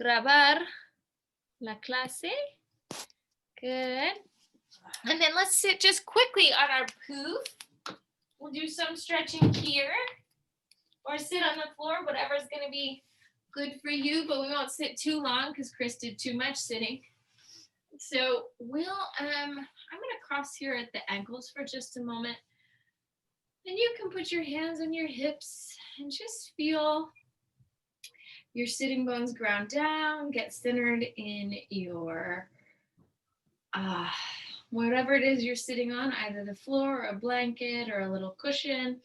grabar la clase. Good. And then let's sit just quickly on our poof. We'll do some stretching here or sit on the floor, whatever's going to be good for you, but we won't sit too long because Chris did too much sitting. So I'm going to cross here at the ankles for just a moment. And you can put your hands on your hips and just feel your sitting bones ground down, get centered in your whatever it is you're sitting on, either the floor or a blanket or a little cushion.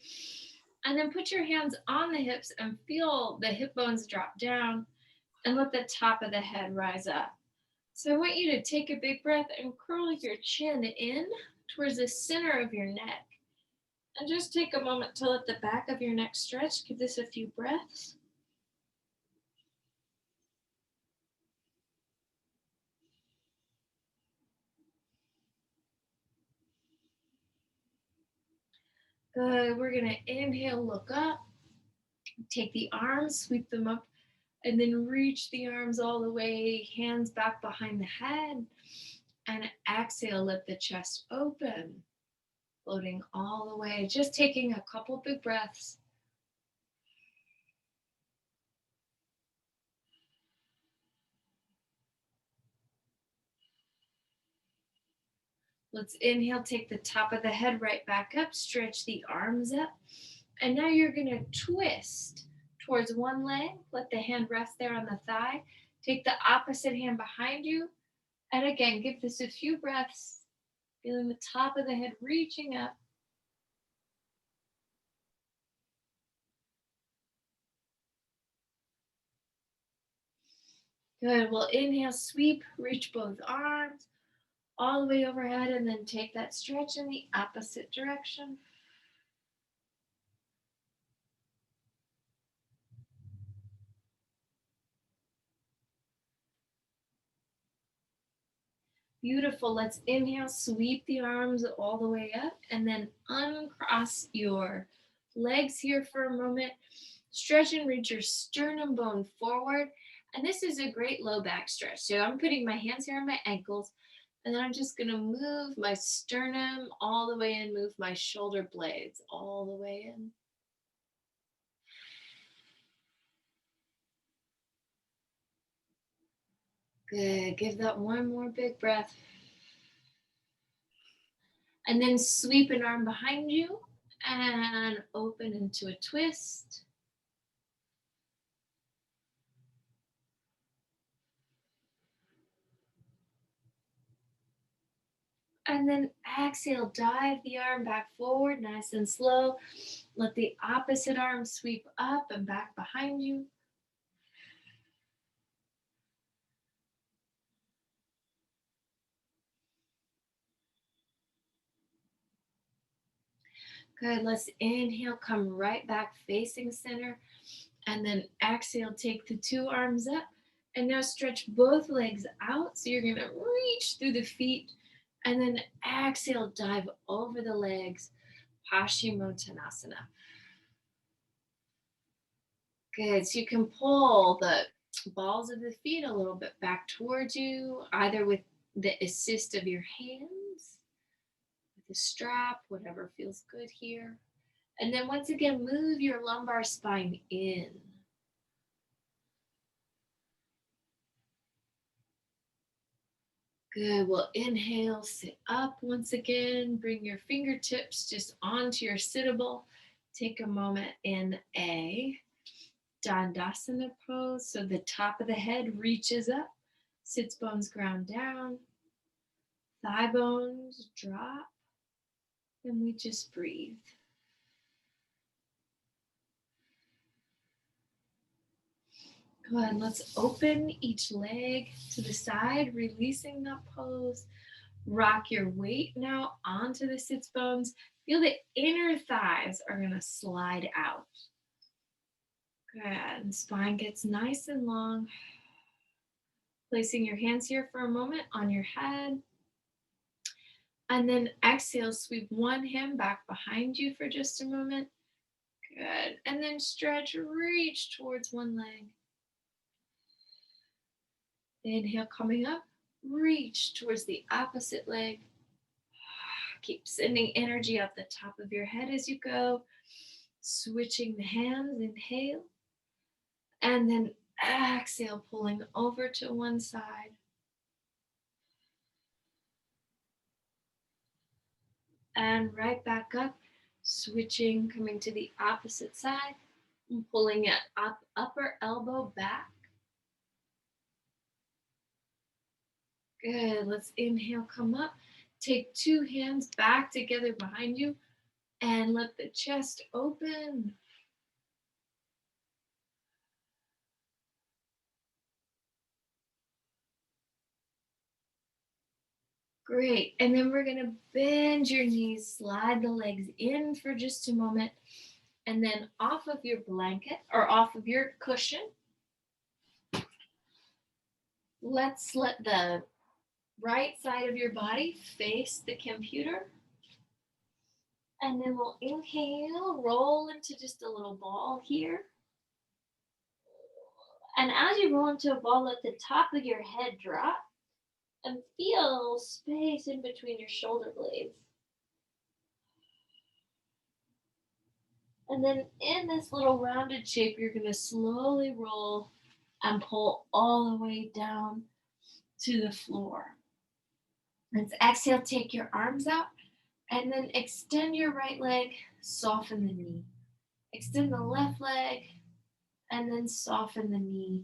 And then put your hands on the hips and feel the hip bones drop down and let the top of the head rise up. So I want you to take a big breath and curl your chin in towards the center of your neck. And just take a moment to let the back of your neck stretch. Give this a few breaths. Good. We're going to inhale, look up. Take the arms, sweep them up, and then reach the arms all the way, hands back behind the head. And exhale, let the chest open, floating all the way. Just taking a couple big breaths. Let's inhale, take the top of the head right back up, stretch the arms up. And now you're going to twist towards one leg. Let the hand rest there on the thigh. Take the opposite hand behind you. And again, give this a few breaths, feeling the top of the head reaching up. Good. We'll inhale, sweep, reach both arms all the way overhead, and then take that stretch in the opposite direction. Beautiful. Let's inhale, sweep the arms all the way up, and then uncross your legs here for a moment. Stretch and reach your sternum bone forward. And this is a great low back stretch. So I'm putting my hands here on my ankles, and then I'm just going to move my sternum all the way in, move my shoulder blades all the way in. Good. Give that one more big breath. And then sweep an arm behind you and open into a twist. And then exhale, dive the arm back forward, nice and slow. Let the opposite arm sweep up and back behind you. Good, let's inhale, come right back facing center. And then exhale, take the two arms up. And now stretch both legs out. So you're gonna reach through the feet. And then exhale, dive over the legs, Paschimottanasana. Good, so you can pull the balls of the feet a little bit back towards you, either with the assist of your hands, with a strap, whatever feels good here. And then once again, move your lumbar spine in. Good, we'll inhale, sit up once again, bring your fingertips just onto your sittable. Take a moment in a Dandasana pose, so the top of the head reaches up, sits bones ground down, thigh bones drop, and we just breathe. Go ahead, let's open each leg to the side, releasing that pose. Rock your weight now onto the sits bones. Feel the inner thighs are gonna slide out. Good, and spine gets nice and long. Placing your hands here for a moment on your head. And then exhale, sweep one hand back behind you for just a moment. Good, and then stretch, reach towards one leg. Inhale, coming up, reach towards the opposite leg. Keep sending energy up the top of your head as you go. Switching the hands, inhale. And then exhale, pulling over to one side. And right back up, switching, coming to the opposite side. And pulling it up, upper elbow back. Good. Let's inhale, come up. Take two hands back together behind you and let the chest open. Great. And then we're going to bend your knees, slide the legs in for just a moment, and then off of your blanket or off of your cushion. Let's let the right side of your body face the computer. And then we'll inhale, roll into just a little ball here. And as you roll into a ball, let the top of your head drop and feel space in between your shoulder blades. And then in this little rounded shape, you're going to slowly roll and pull all the way down to the floor. Let's exhale, take your arms out, and then extend your right leg, soften the knee. Extend the left leg, and then soften the knee.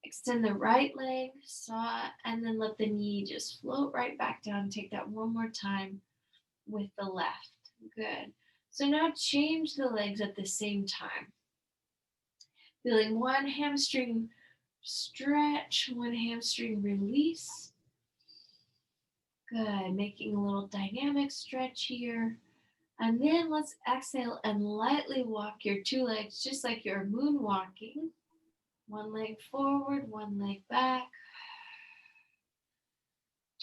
Extend the right leg, and then let the knee just float right back down. Take that one more time with the left. Good. So now change the legs at the same time. Feeling one hamstring stretch, one hamstring release. Good. Making a little dynamic stretch here. And then let's exhale and lightly walk your two legs just like you're moonwalking. One leg forward, one leg back.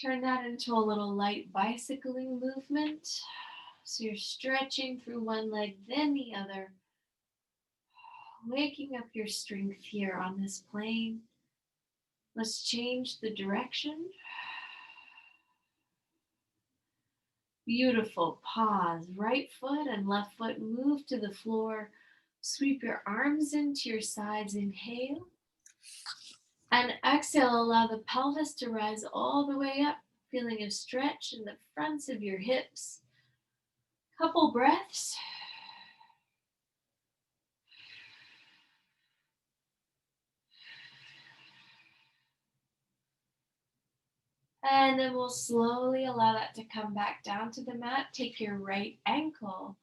Turn that into a little light bicycling movement. So you're stretching through one leg, then the other. Waking up your strength here on this plane. Let's change the direction. Beautiful. Pause. Right foot and left foot move to the floor. Sweep your arms into your sides. Inhale. And exhale, allow the pelvis to rise all the way up. Feeling a stretch in the fronts of your hips. Couple breaths. And then we'll slowly allow that to come back down to the mat. Take your right ankle,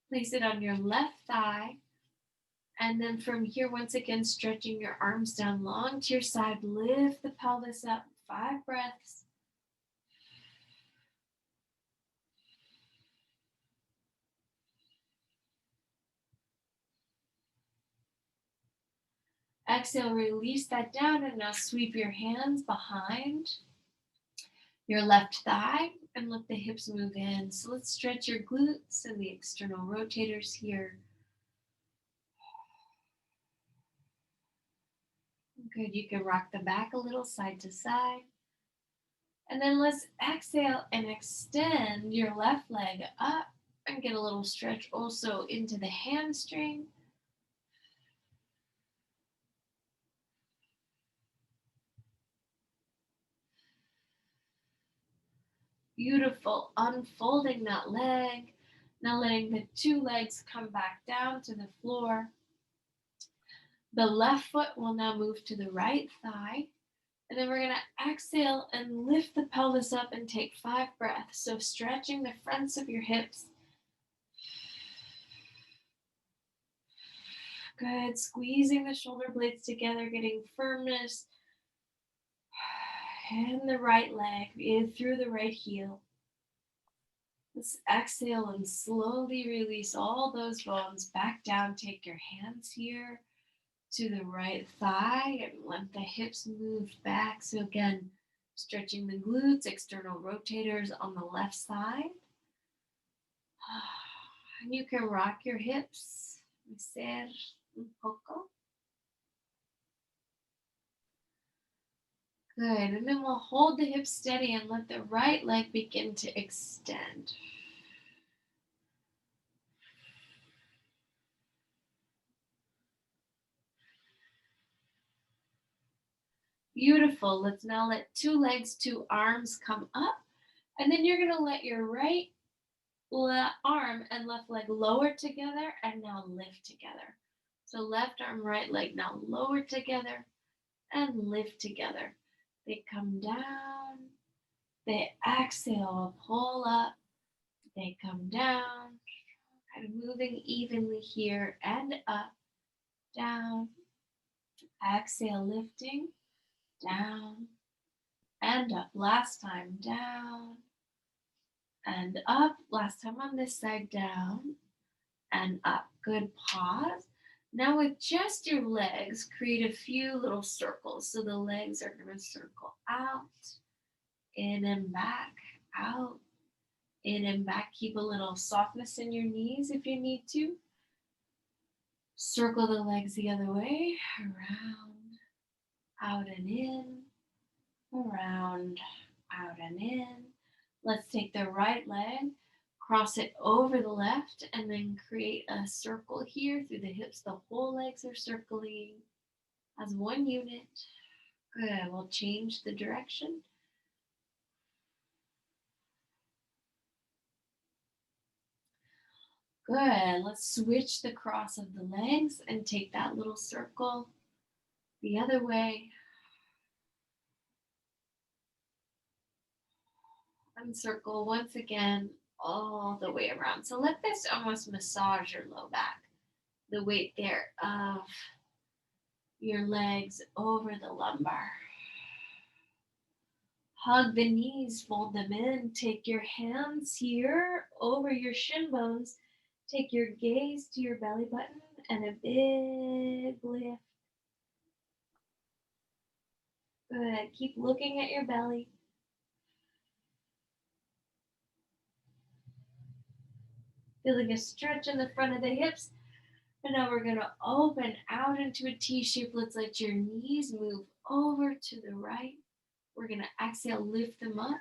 place it on your left thigh. And then from here, once again, stretching your arms down long to your side, lift the pelvis up. 5 breaths. Exhale, release that down, and now sweep your hands behind your left thigh and let the hips move in. So let's stretch your glutes and the external rotators here. Good, you can rock the back a little side to side. And then let's exhale and extend your left leg up and get a little stretch also into the hamstring. Beautiful, unfolding that leg. Now letting the two legs come back down to the floor. The left foot will now move to the right thigh. And then we're going to exhale and lift the pelvis up and take 5 breaths. So stretching the fronts of your hips. Good. Squeezing the shoulder blades together, getting firmness in the right leg, in through the right heel. Let's exhale and slowly release all those bones back down. Take your hands here to the right thigh and let the hips move back. So again, stretching the glutes, external rotators on the left side. And you can rock your hips. Ser un poco. Good. And then we'll hold the hips steady and let the right leg begin to extend. Beautiful. Let's now let two legs, two arms come up. And then you're going to let your right arm and left leg lower together and now lift together. So left arm, right leg now lower together and lift together. They come down. They exhale, pull up. They come down. Kind of moving evenly here and up, down. Exhale, lifting, down and up. Last time, down and up. Last time on this side, down and up. Good. Pause. Now with just your legs, create a few little circles. So the legs are going to circle out, in and back, out, in and back. Keep a little softness in your knees if you need to. Circle the legs the other way, around, out and in, around, out and in. Let's take the right leg, cross it over the left, and then create a circle here through the hips. The whole legs are circling as one unit. Good. We'll change the direction. Good. Let's switch the cross of the legs and take that little circle the other way. And circle once again all the way around. So let this almost massage your low back. The weight there of your legs over the lumbar. Hug the knees, fold them in. Take your hands here over your shin bones. Take your gaze to your belly button and a big lift. Good. Keep looking at your belly. Feeling a stretch in the front of the hips. And now we're going to open out into a T shape. Let's let your knees move over to the right. We're going to exhale, lift them up.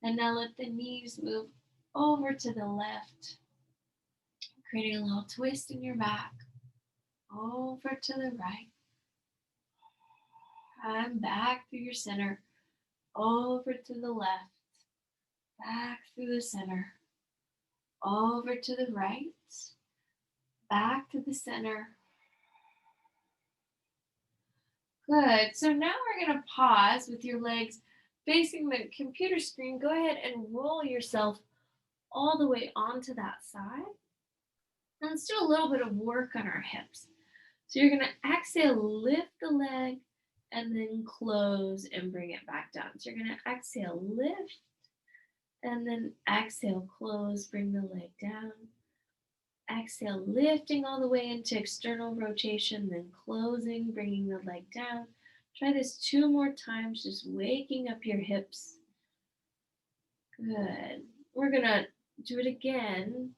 And now let the knees move over to the left, creating a little twist in your back. Over to the right. And back through your center. Over to the left. Back through the center. Over to the right. Back to the center. Good. So now we're going to pause with your legs facing the computer screen. Go ahead and roll yourself all the way onto that side. And let's do a little bit of work on our hips. So you're going to exhale, lift the leg, and then close and bring it back down. So you're going to exhale, lift, and then exhale, close, bring the leg down. Exhale, lifting all the way into external rotation, then closing, bringing the leg down. Try this 2 more times, just waking up your hips. Good. We're going to do it again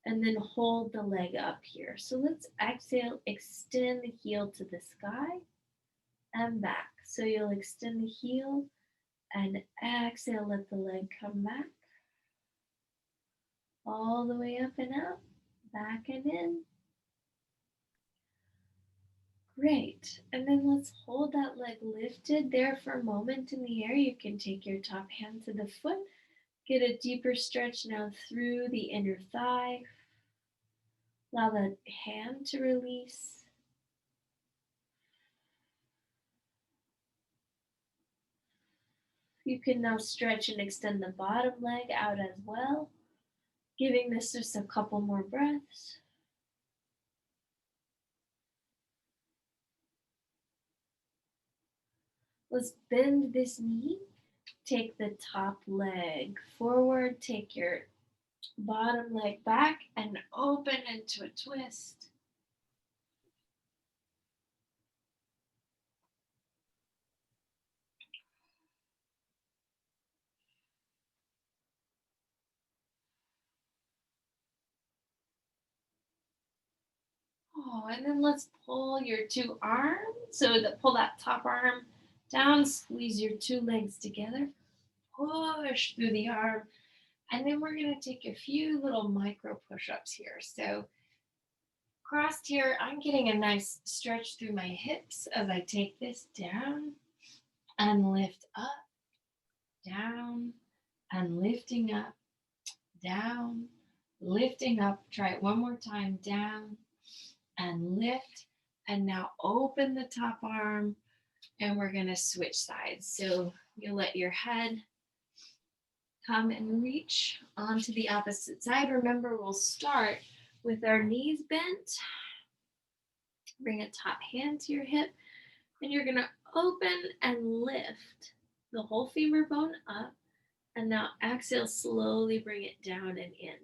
and then hold the leg up here. So let's exhale, extend the heel to the sky and back. So you'll extend the heel and exhale, let the leg come back. All the way up and out, back and in. Great. And then let's hold that leg lifted there for a moment in the air. You can take your top hand to the foot. Get a deeper stretch now through the inner thigh. Allow the hand to release. You can now stretch and extend the bottom leg out as well, giving this just a couple more breaths. Let's bend this knee. Take the top leg forward. Take your bottom leg back and open into a twist. Oh, and then let's pull your 2 arms. So pull that top arm Down, squeeze your two legs together. Push through the arm. And then we're going to take a few little micro push-ups here. So crossed here, I'm getting a nice stretch through my hips as I take this down and lift up, down, and lifting up, down, lifting up. Try it one more time, down, and lift. And now open the top arm, and we're going to switch sides. So you'll let your head come and reach onto the opposite side. Remember, we'll start with our knees bent. Bring a top hand to your hip, and you're going to open and lift the whole femur bone up. And now exhale, slowly bring it down and in.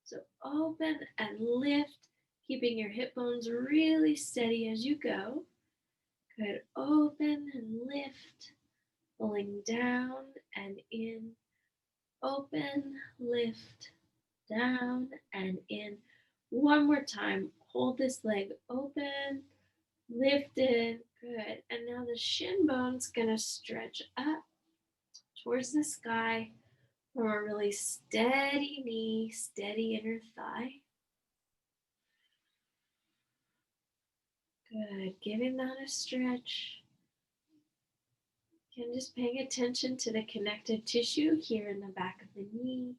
So open and lift, keeping your hip bones really steady as you go. Good. Open and lift, pulling down and in. Open, lift, down and in. One more time. Hold this leg open, lift it. Good. And now the shin bone's gonna stretch up towards the sky from a really steady knee, steady inner thigh. Good. Giving that a stretch. Again, just paying attention to the connective tissue here in the back of the knee.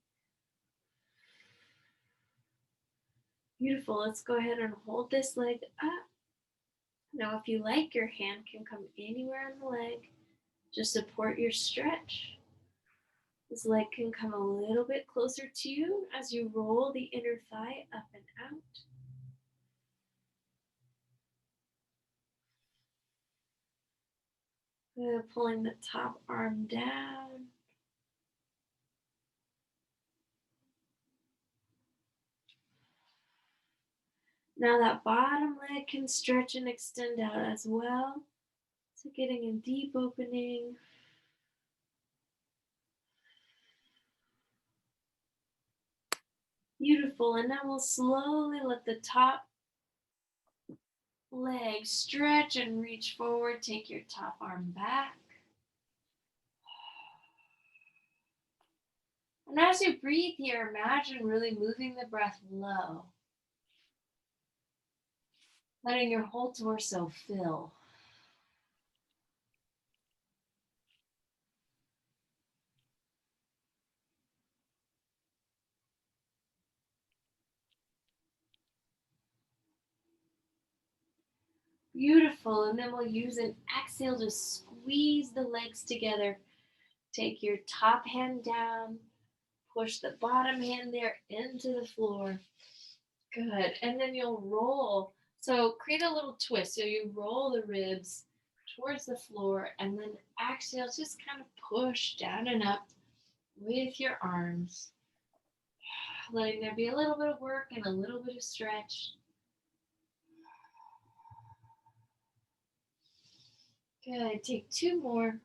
Beautiful. Let's go ahead and hold this leg up. Now, if you like, your hand can come anywhere on the leg. Just support your stretch. This leg can come a little bit closer to you as you roll the inner thigh up and out. Good. Pulling the top arm down. Now that bottom leg can stretch and extend out as well. So getting a deep opening. Beautiful. And now we'll slowly let the top leg stretch and reach forward. Take your top arm back. And as you breathe here, imagine really moving the breath low. Letting your whole torso fill. Beautiful. And then we'll use an exhale to squeeze the legs together. Take your top hand down. Push the bottom hand there into the floor. Good. And then you'll roll. So create a little twist. So you roll the ribs towards the floor and then exhale, just kind of push down and up with your arms. Letting there be a little bit of work and a little bit of stretch. Good. Take two more.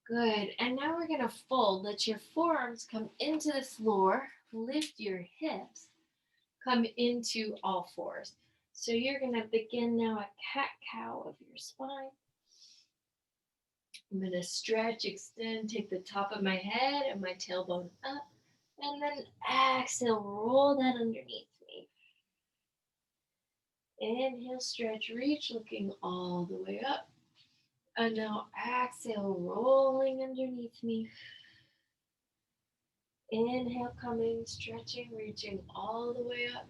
Good. And now we're going to fold. Let your forearms come into the floor. Lift your hips. Come into all fours. So you're going to begin now a cat-cow of your spine. I'm going to stretch, extend, take the top of my head and my tailbone up. And then exhale, roll that underneath me. Inhale, stretch, reach, looking all the way up. And now exhale, rolling underneath me. Inhale, coming, stretching, reaching all the way up.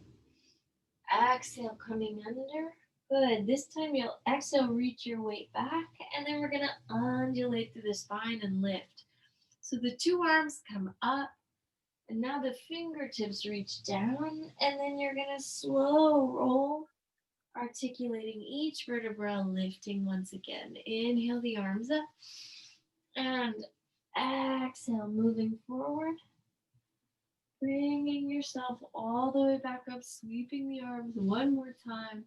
Exhale, coming under. Good. This time you'll exhale, reach your weight back, and then we're going to undulate through the spine and lift. So the two arms come up, and now the fingertips reach down, and then you're going to slow roll, articulating each vertebra, lifting once again. Inhale the arms up, and exhale, moving forward. Bringing yourself all the way back up, sweeping the arms one more time.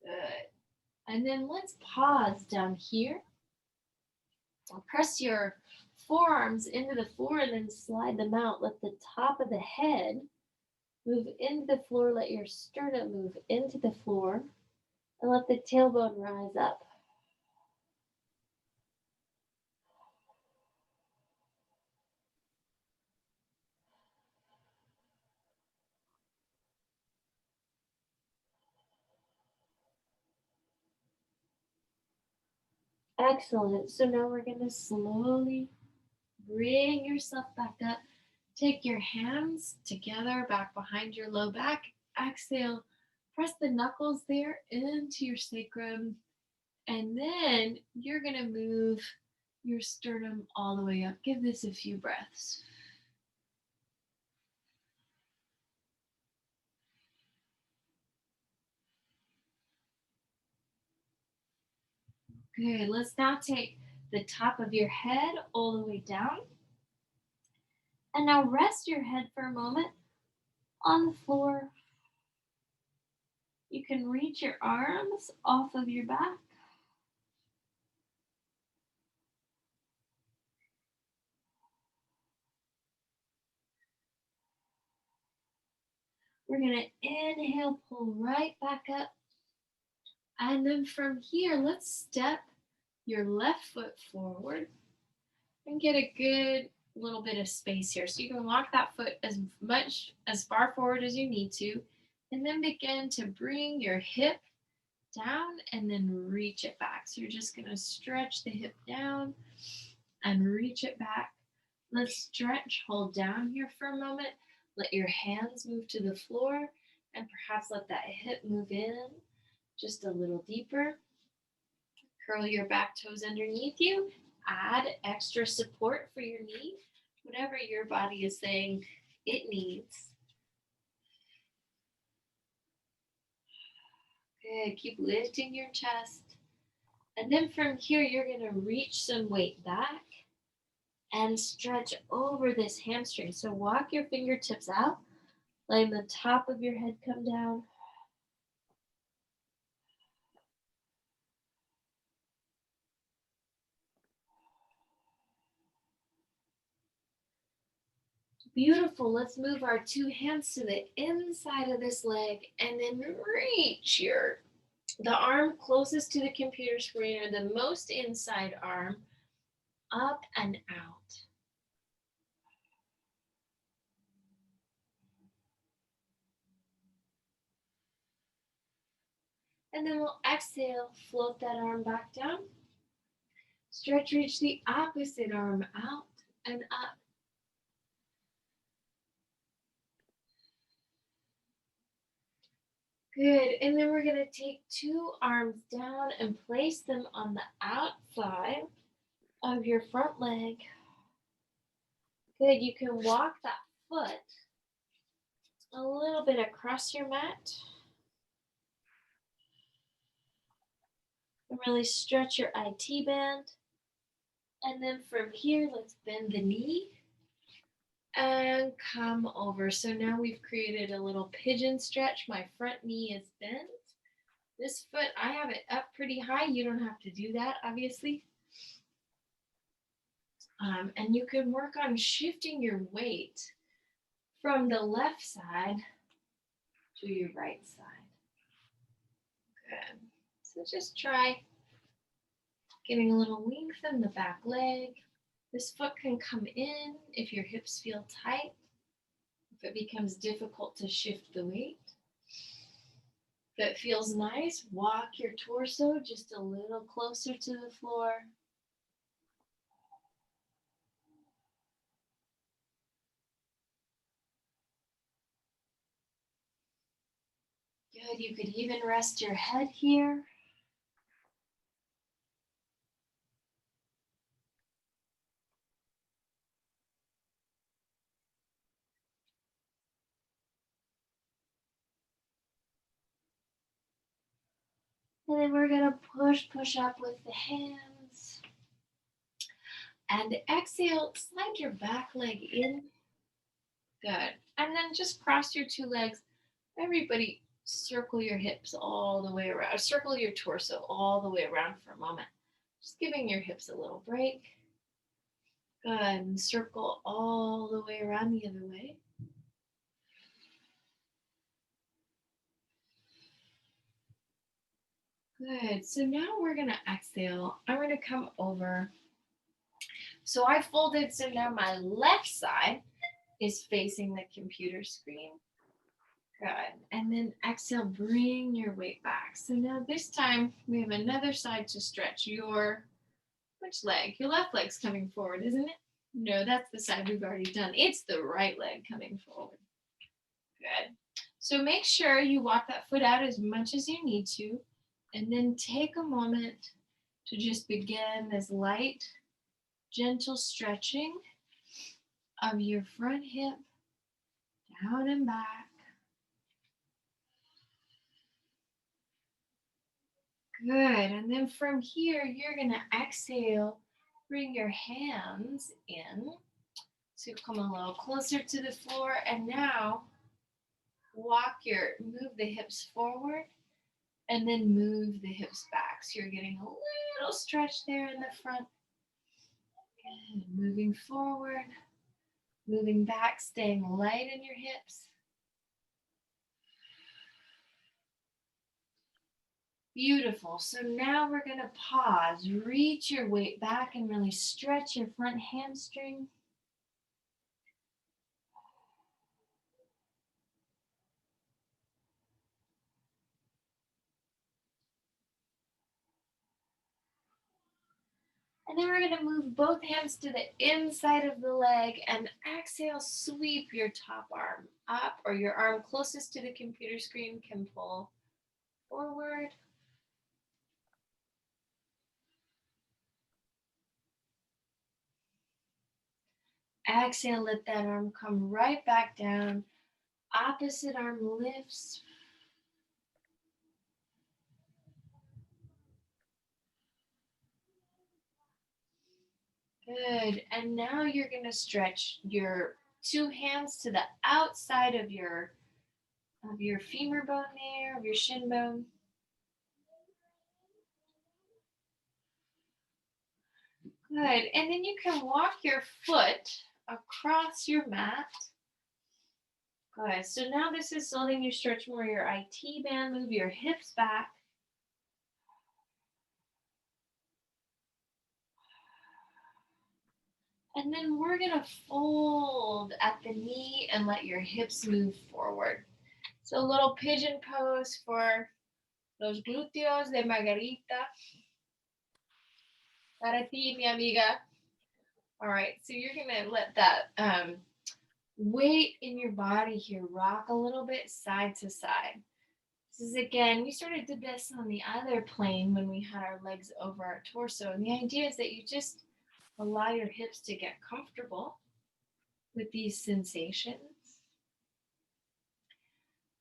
Good. And then let's pause down here. Press your forearms into the floor and then slide them out. Let the top of the head move into the floor. Let your sternum move into the floor. And let the tailbone rise up. Excellent. So now we're going to slowly bring yourself back up. Take your hands together back behind your low back. Exhale. Press the knuckles there into your sacrum. And then you're going to move your sternum all the way up. Give this a few breaths. Good. Let's now take the top of your head all the way down. And now rest your head for a moment on the floor. You can reach your arms off of your back. We're going to inhale, pull right back up. And then from here, let's step your left foot forward and get a good little bit of space here. So you can walk that foot as far forward as you need to, and then begin to bring your hip down and then reach it back. So you're just going to stretch the hip down and reach it back. Let's stretch, hold down here for a moment. Let your hands move to the floor and perhaps let that hip move in just a little deeper. Curl your back toes underneath you. Add extra support for your knee, whatever your body is saying it needs. Good. Keep lifting your chest. And then from here, you're going to reach some weight back and stretch over this hamstring. So walk your fingertips out, letting the top of your head come down. Beautiful. Let's move our two hands to the inside of this leg and then reach the arm closest to the computer screen or the most inside arm up and out. And then we'll exhale, float that arm back down. Stretch, reach the opposite arm out and up. Good. And then we're going to take two arms down and place them on the outside of your front leg. Good. You can walk that foot a little bit across your mat. And really stretch your IT band. And then from here, let's bend the knee and come over. So now we've created a little pigeon stretch. My front knee is bent. This foot, I have it up pretty high. You don't have to do that, obviously. And you can work on shifting your weight from the left side to your right side. Good. So just try getting a little length in the back leg. This foot can come in if your hips feel tight, if it becomes difficult to shift the weight. If it feels nice, walk your torso just a little closer to the floor. Good. You could even rest your head here. And then we're going to push up with the hands. And exhale, slide your back leg in. Good. And then just cross your two legs. Everybody circle your hips all the way around. Circle your torso all the way around for a moment. Just giving your hips a little break. Good. And circle all the way around the other way. Good. So now we're going to exhale. I'm going to come over. So I folded, so now my left side is facing the computer screen. Good. And then exhale, bring your weight back. So now this time we have another side to stretch. Which leg? Your left leg's coming forward, isn't it? No, that's the side we've already done. It's the right leg coming forward. Good. So make sure you walk that foot out as much as you need to, and then take a moment to just begin this light, gentle stretching of your front hip down and back. Good. And then from here, you're going to exhale, bring your hands in. So come a little closer to the floor, and now move the hips forward and then move the hips back. So you're getting a little stretch there in the front. Good. Moving forward, moving back, staying light in your hips. Beautiful. So now we're going to pause, reach your weight back and really stretch your front hamstring. And then we're going to move both hands to the inside of the leg and exhale, sweep your top arm up, or your arm closest to the computer screen can pull forward. Exhale, let that arm come right back down. Opposite arm lifts. Good. And now you're going to stretch your two hands to the outside of your femur bone there, of your shin bone. Good. And then you can walk your foot across your mat. Good. So now this is letting you stretch more your IT band, move your hips back. And then we're going to fold at the knee and let your hips move forward. So a little pigeon pose for los glúteos de Margarita. Para ti, mi amiga. All right, so you're going to let that weight in your body here rock a little bit side to side. This is, again, we sort of did this on the other plane when we had our legs over our torso. And the idea is that you just allow your hips to get comfortable with these sensations.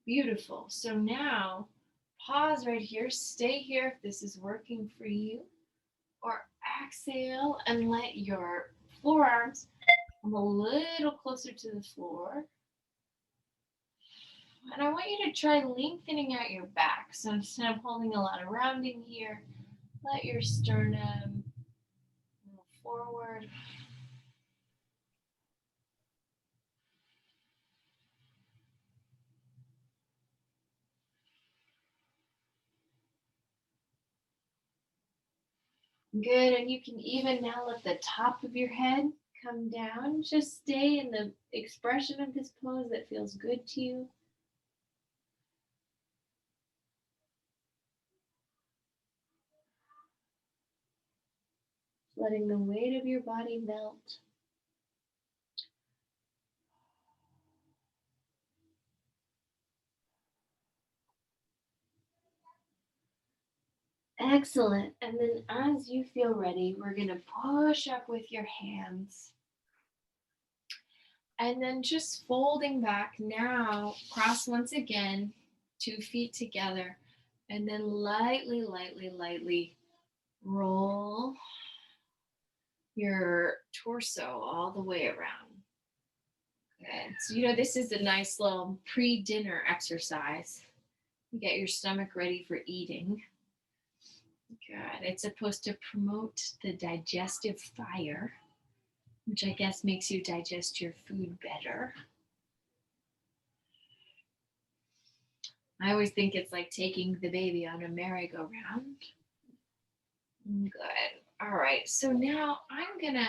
Beautiful. So now pause right here. Stay here if this is working for you. Or exhale and let your forearms come a little closer to the floor. And I want you to try lengthening out your back. So instead of holding a lot of rounding here, let your sternum move forward. Good, and you can even now let the top of your head come down. Just stay in the expression of this pose that feels good to you. Letting the weight of your body melt. Excellent. And then as you feel ready, we're going to push up with your hands. And then just folding back now, cross once again, 2 feet together. And then lightly, lightly, lightly roll your torso all the way around. Good. So, this is a nice little pre-dinner exercise. You get your stomach ready for eating. Good. It's supposed to promote the digestive fire, which I guess makes you digest your food better. I always think it's like taking the baby on a merry-go-round. Good. All right. So now I'm gonna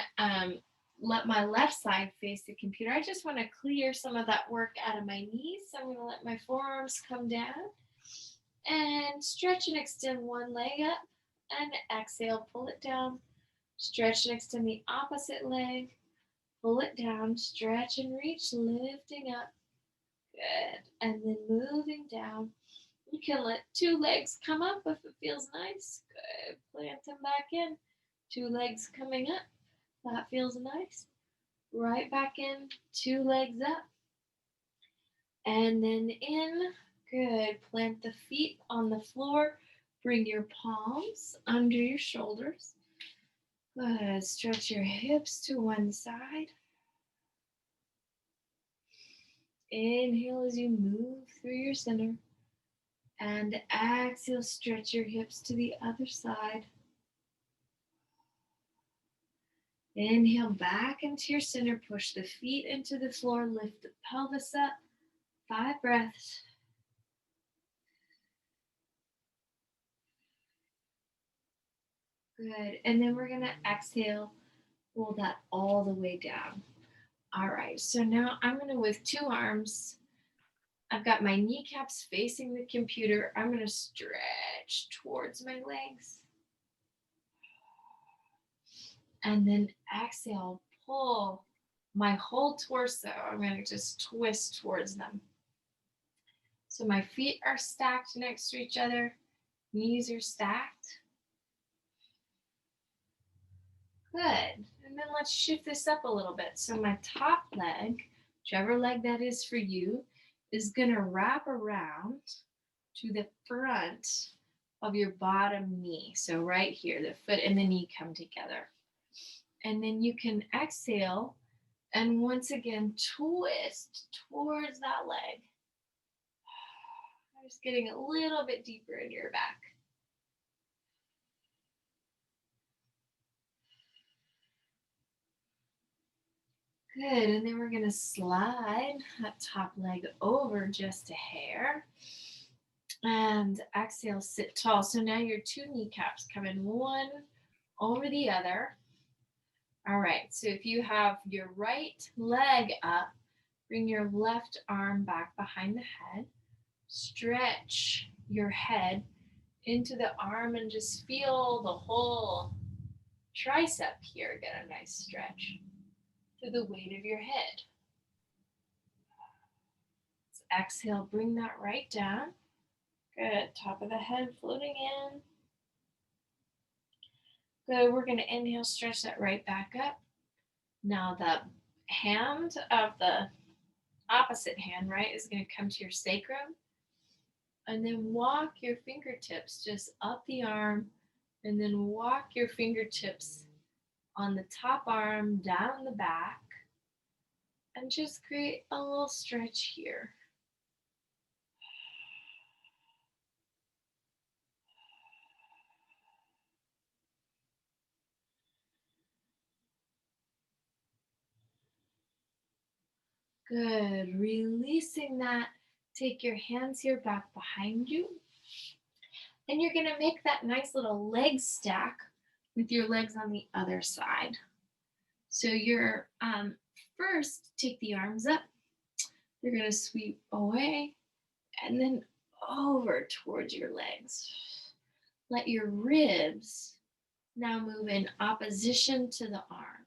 let my left side face the computer. I just want to clear some of that work out of my knees. So I'm gonna let my forearms come down and stretch and extend one leg up and exhale, pull it down. Stretch and extend the opposite leg. Pull it down, stretch and reach, lifting up. Good. And then moving down. You can let two legs come up if it feels nice. Good. Plant them back in. Two legs coming up. That feels nice. Right back in. Two legs up. And then in. Good. Plant the feet on the floor. Bring your palms under your shoulders. Good. Stretch your hips to one side. Inhale as you move through your center. And exhale, stretch your hips to the other side. Inhale back into your center. Push the feet into the floor. Lift the pelvis up. 5 breaths. Good. And then we're going to exhale. Roll that all the way down. All right. So now I'm going to, with 2 arms, I've got my kneecaps facing the computer. I'm going to stretch towards my legs. And then exhale, pull my whole torso. I'm going to just twist towards them. So my feet are stacked next to each other. Knees are stacked. Good. And then let's shift this up a little bit. So my top leg, whichever leg that is for you, is going to wrap around to the front of your bottom knee. So right here, the foot and the knee come together. And then you can exhale and once again twist towards that leg. Just getting a little bit deeper in your back. Good, and then we're gonna slide that top leg over just a hair. And exhale, sit tall. So now your 2 kneecaps come in one over the other. All right, so if you have your right leg up, bring your left arm back behind the head. Stretch your head into the arm and just feel the whole tricep here get a nice stretch through the weight of your head. Let's exhale, bring that right down. Good, top of the head floating in. Good, we're gonna inhale, stretch that right back up. Now the hand of the opposite hand, right, is gonna come to your sacrum. And then walk your fingertips just up the arm and then walk your fingertips on the top arm, down the back, and just create a little stretch here. Good, releasing that. Take your hands here back behind you. And you're gonna make that nice little leg stack with your legs on the other side. So you're first take the arms up. You're gonna sweep away and then over towards your legs. Let your ribs now move in opposition to the arms.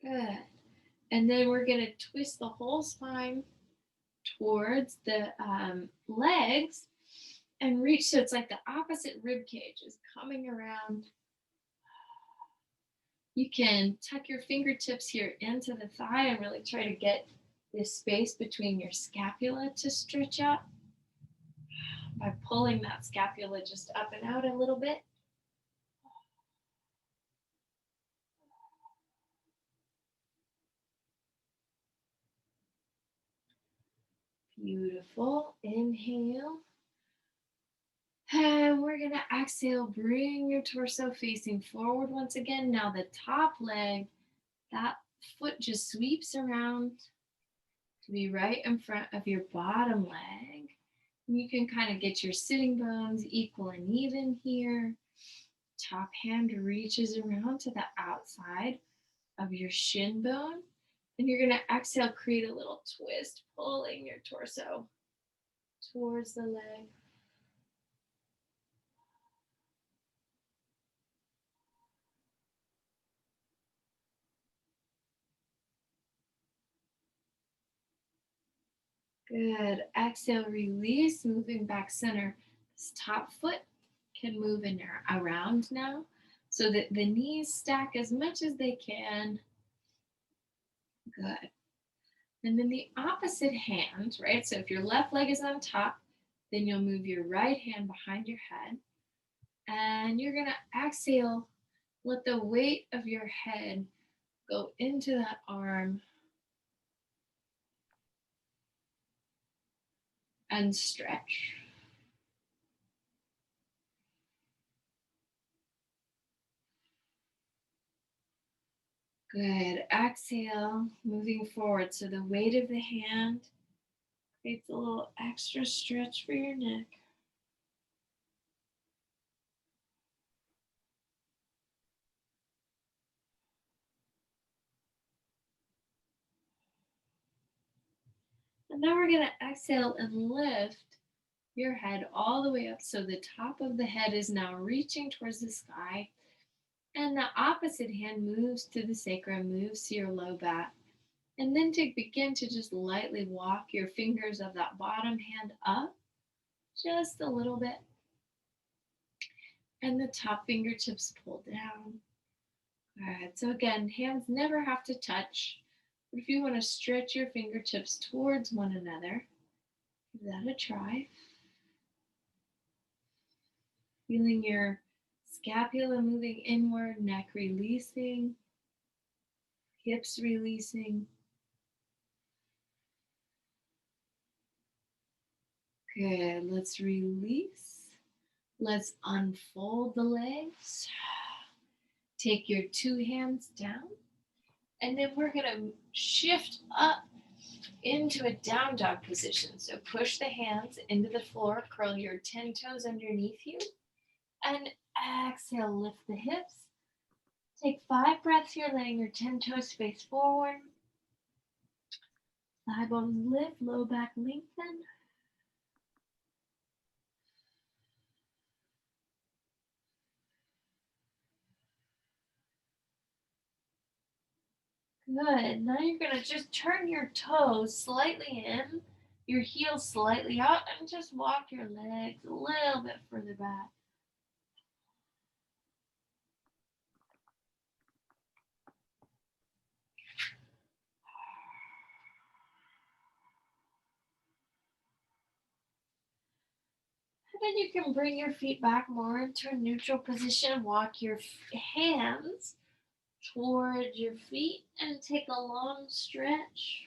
Good. And then we're going to twist the whole spine towards the legs and reach. So it's like the opposite rib cage is coming around. You can tuck your fingertips here into the thigh and really try to get this space between your scapula to stretch out by pulling that scapula just up and out a little bit. Beautiful. Inhale. And we're gonna exhale, bring your torso facing forward once again. Now the top leg, that foot just sweeps around to be right in front of your bottom leg. And you can kind of get your sitting bones equal and even here. Top hand reaches around to the outside of your shin bone. And you're gonna exhale, create a little twist, pulling your torso towards the leg. Good. Exhale, release, moving back center. This top foot can move in around now so that the knees stack as much as they can. Good. And then the opposite hand, right? So if your left leg is on top, then you'll move your right hand behind your head. And you're going to exhale, let the weight of your head go into that arm and stretch. Good. Exhale, moving forward. So the weight of the hand creates a little extra stretch for your neck. And now we're going to exhale and lift your head all the way up. So the top of the head is now reaching towards the sky. And the opposite hand moves to the sacrum, moves to your low back. And then to begin to just lightly walk your fingers of that bottom hand up just a little bit. And the top fingertips pull down. All right, so again, hands never have to touch. But if you want to stretch your fingertips towards one another, give that a try. Feeling your scapula moving inward, neck releasing, hips releasing. Good, let's release. Let's unfold the legs. Take your two hands down. And then we're going to shift up into a down dog position. So push the hands into the floor, curl your 10 toes underneath you, and exhale, lift the hips. Take 5 breaths here, letting your 10 toes face forward. Thigh bones lift, low back lengthen. Good. Now you're going to just turn your toes slightly in, your heels slightly out, and just walk your legs a little bit further back. And then you can bring your feet back more into a neutral position. Walk your hands towards your feet and take a long stretch.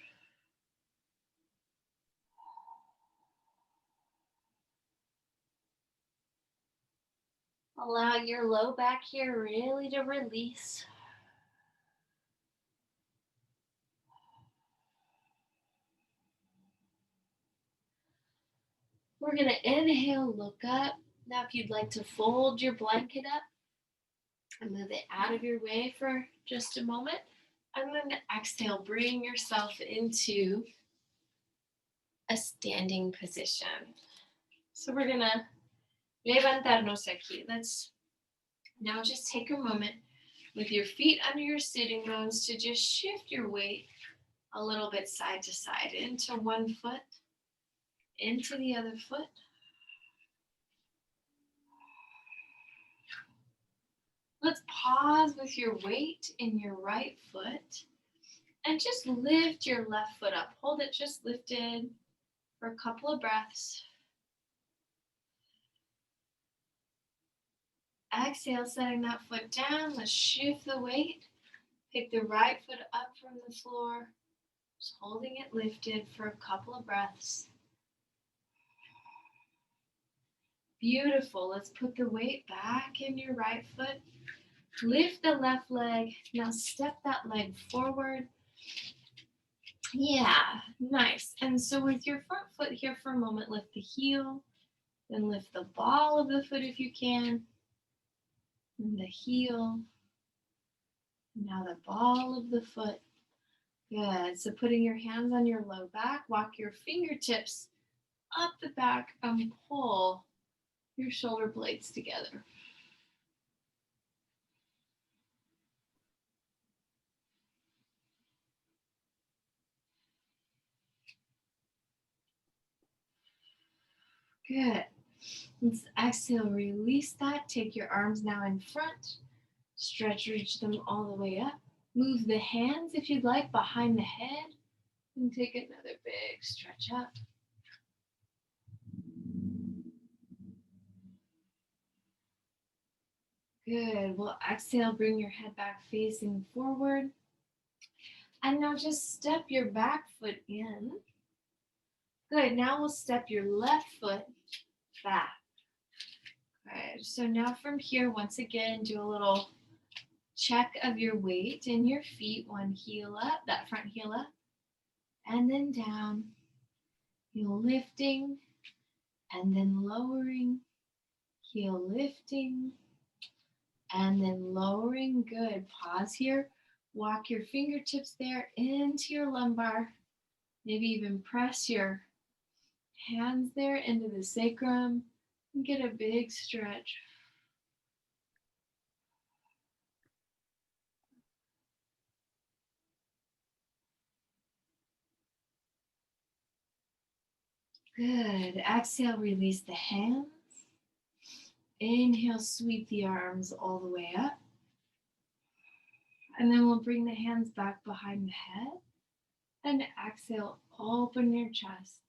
Allow your low back here really to release. We're going to inhale, look up. Now, if you'd like to fold your blanket up and move it out of your way for just a moment, I'm going to exhale, bring yourself into a standing position. So we're going to levantarnos aquí. Let's now just take a moment with your feet under your sitting bones to just shift your weight a little bit side to side into one foot, into the other foot. Let's pause with your weight in your right foot and just lift your left foot up. Hold it just lifted for a couple of breaths. Exhale, setting that foot down. Let's shift the weight. Pick the right foot up from the floor. Just holding it lifted for a couple of breaths. Beautiful. Let's put the weight back in your right foot. Lift the left leg. Now step that leg forward. Yeah, nice. And so with your front foot here for a moment, lift the heel, then lift the ball of the foot if you can, and the heel. Now the ball of the foot. Good. So putting your hands on your low back, walk your fingertips up the back and pull your shoulder blades together. Good. Let's exhale, release that. Take your arms now in front. Stretch, reach them all the way up. Move the hands, if you'd like, behind the head. And take another big stretch up. Good. We'll exhale, bring your head back facing forward. And now just step your back foot in. Good. Now we'll step your left foot back. Good. So now from here, once again, do a little check of your weight in your feet. One heel up, that front heel up, and then down. Heel lifting, and then lowering. Heel lifting, and then lowering. Good. Pause here. Walk your fingertips there into your lumbar. Maybe even press your hands there into the sacrum and get a big stretch. Good. Exhale, release the hands. Inhale, sweep the arms all the way up. And then we'll bring the hands back behind the head. And exhale, open your chest.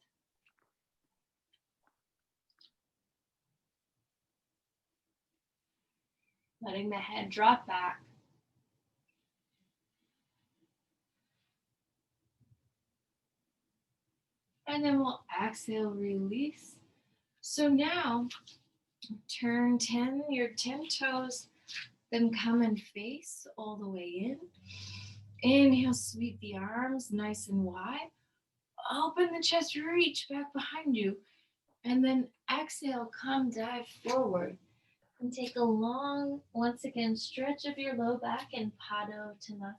Letting the head drop back. And then we'll exhale, release. So now, turn your 10 toes, then come and face all the way in. Inhale, sweep the arms nice and wide. Open the chest, reach back behind you. And then exhale, come dive forward. And take a long, once again, stretch of your low back in Padottanasana.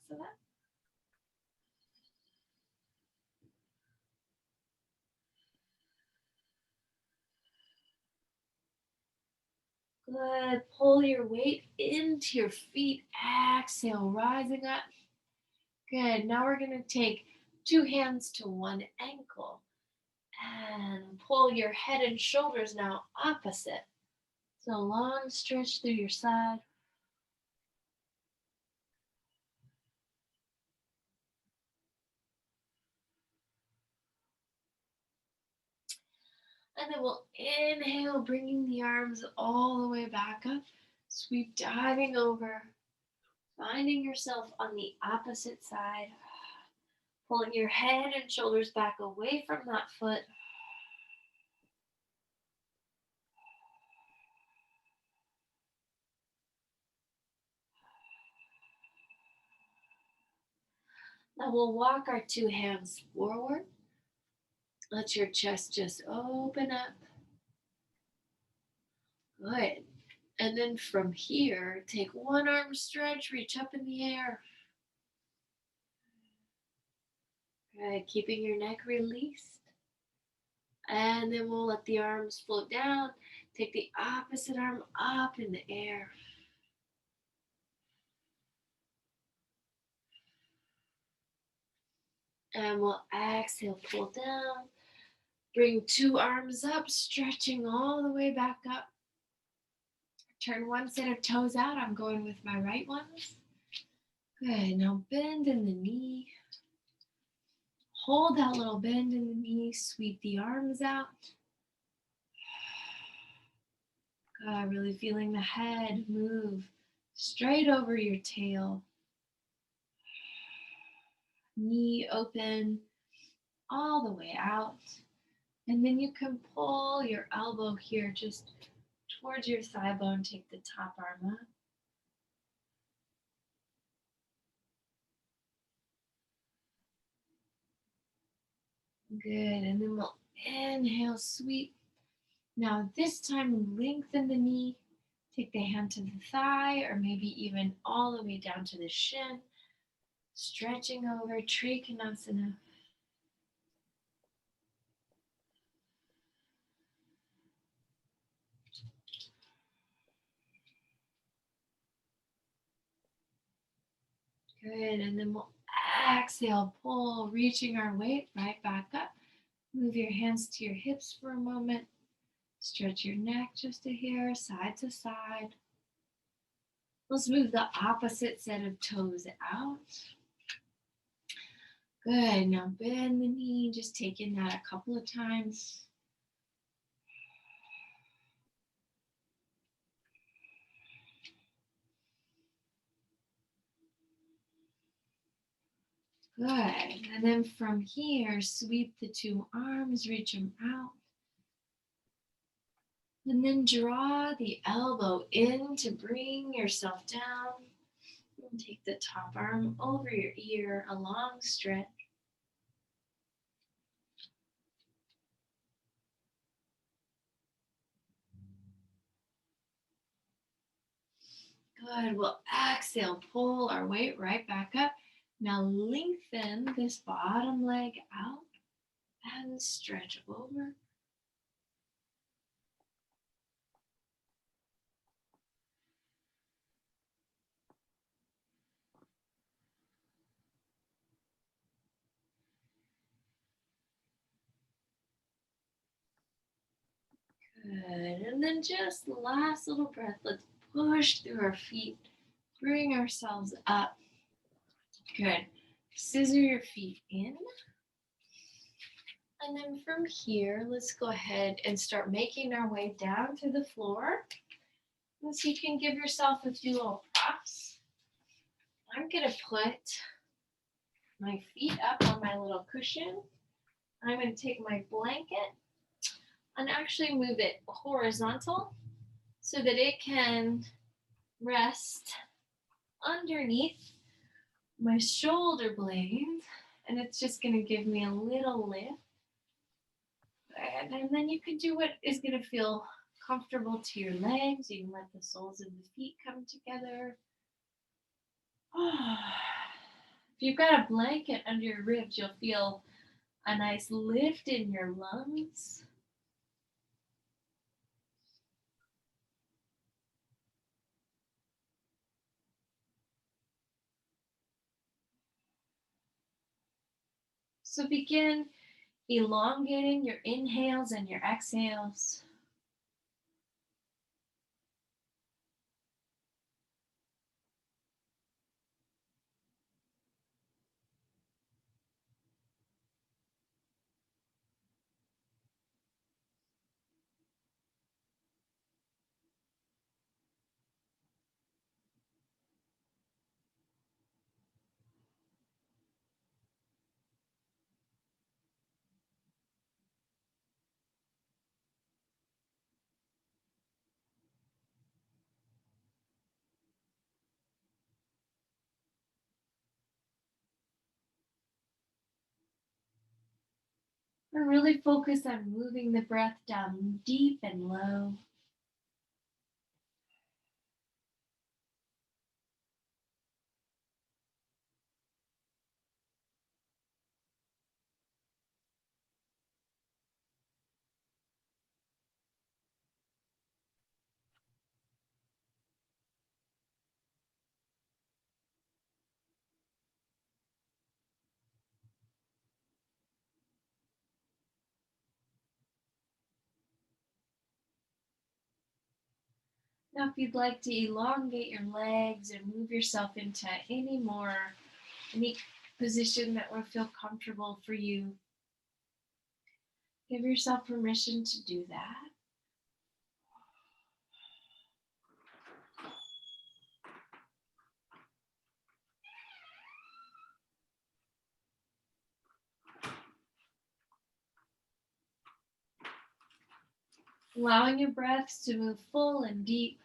Good. Pull your weight into your feet. Exhale, rising up. Good. Now we're going to take 2 hands to one ankle and pull your head and shoulders now opposite. So long stretch through your side. And then we'll inhale, bringing the arms all the way back up. Sweep, diving over. Finding yourself on the opposite side. Pulling your head and shoulders back away from that foot. Now we'll walk our 2 hands forward. Let your chest just open up. Good. And then from here, take one arm stretch, reach up in the air. Good. Keeping your neck released. And then we'll let the arms float down. Take the opposite arm up in the air. And we'll exhale, pull down. Bring 2 arms up, stretching all the way back up. Turn one set of toes out. I'm going with my right ones. Good. Now bend in the knee. Hold that little bend in the knee. Sweep the arms out. Good. Really feeling the head move straight over your tail. Knee open all the way out. And then you can pull your elbow here just towards your thigh bone. Take the top arm up. Good, and then we'll inhale, sweep. Now this time, lengthen the knee. Take the hand to the thigh, or maybe even all the way down to the shin. Stretching over, Trikonasana. Good, and then we'll exhale, pull, reaching our weight right back up. Move your hands to your hips for a moment. Stretch your neck just a hair, side to side. Let's move the opposite set of toes out. Good, now bend the knee, just taking that a couple of times. Good, and then from here, sweep the two arms, reach them out. And then draw the elbow in to bring yourself down. And take the top arm over your ear, a long stretch. Good, we'll exhale, pull our weight right back up. Now lengthen this bottom leg out and stretch over. Good, and then just last little breath. Let's push through our feet, bring ourselves up. Good, scissor your feet in. And then from here, let's go ahead and start making our way down to the floor. And so you can give yourself a few little props. I'm gonna put my feet up on my little cushion. I'm gonna take my blanket and actually move it horizontal so that it can rest underneath my shoulder blades, and it's just gonna give me a little lift. And then you can do what is gonna feel comfortable to your legs. You can let the soles of the feet come together. If you've got a blanket under your ribs, you'll feel a nice lift in your lungs. So begin elongating your inhales and your exhales. And really focus on moving the breath down deep and low. Now, if you'd like to elongate your legs and move yourself into any position that will feel comfortable for you, give yourself permission to do that. Allowing your breaths to move full and deep.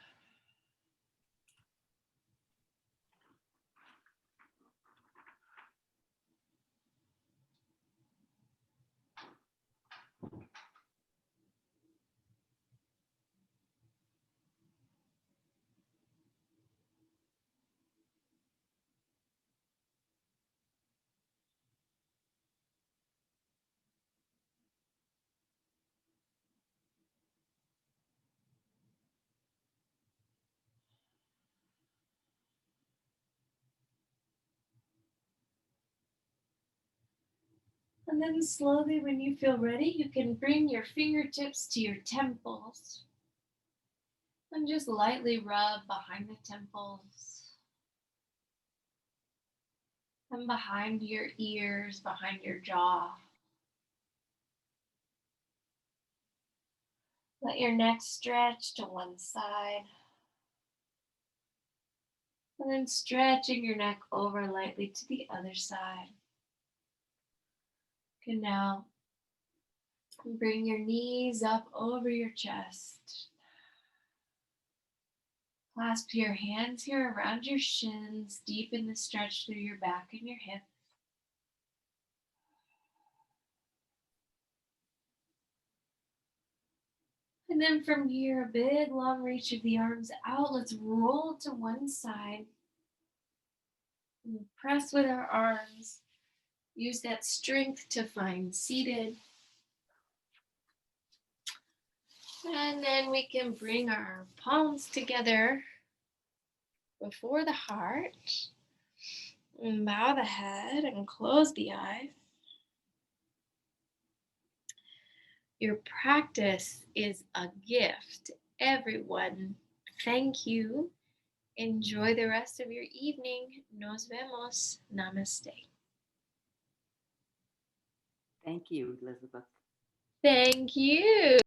And then slowly, when you feel ready, you can bring your fingertips to your temples and just lightly rub behind the temples and behind your ears, behind your jaw. Let your neck stretch to one side. And then stretching your neck over lightly to the other side. You can now bring your knees up over your chest. Clasp your hands here around your shins, deepen the stretch through your back and your hips. And then from here, a big long reach of the arms out. Let's roll to one side. And press with our arms. Use that strength to find seated. And then we can bring our palms together before the heart. And bow the head and close the eyes. Your practice is a gift. Everyone, thank you. Enjoy the rest of your evening. Nos vemos. Namaste. Thank you, Elizabeth. Thank you.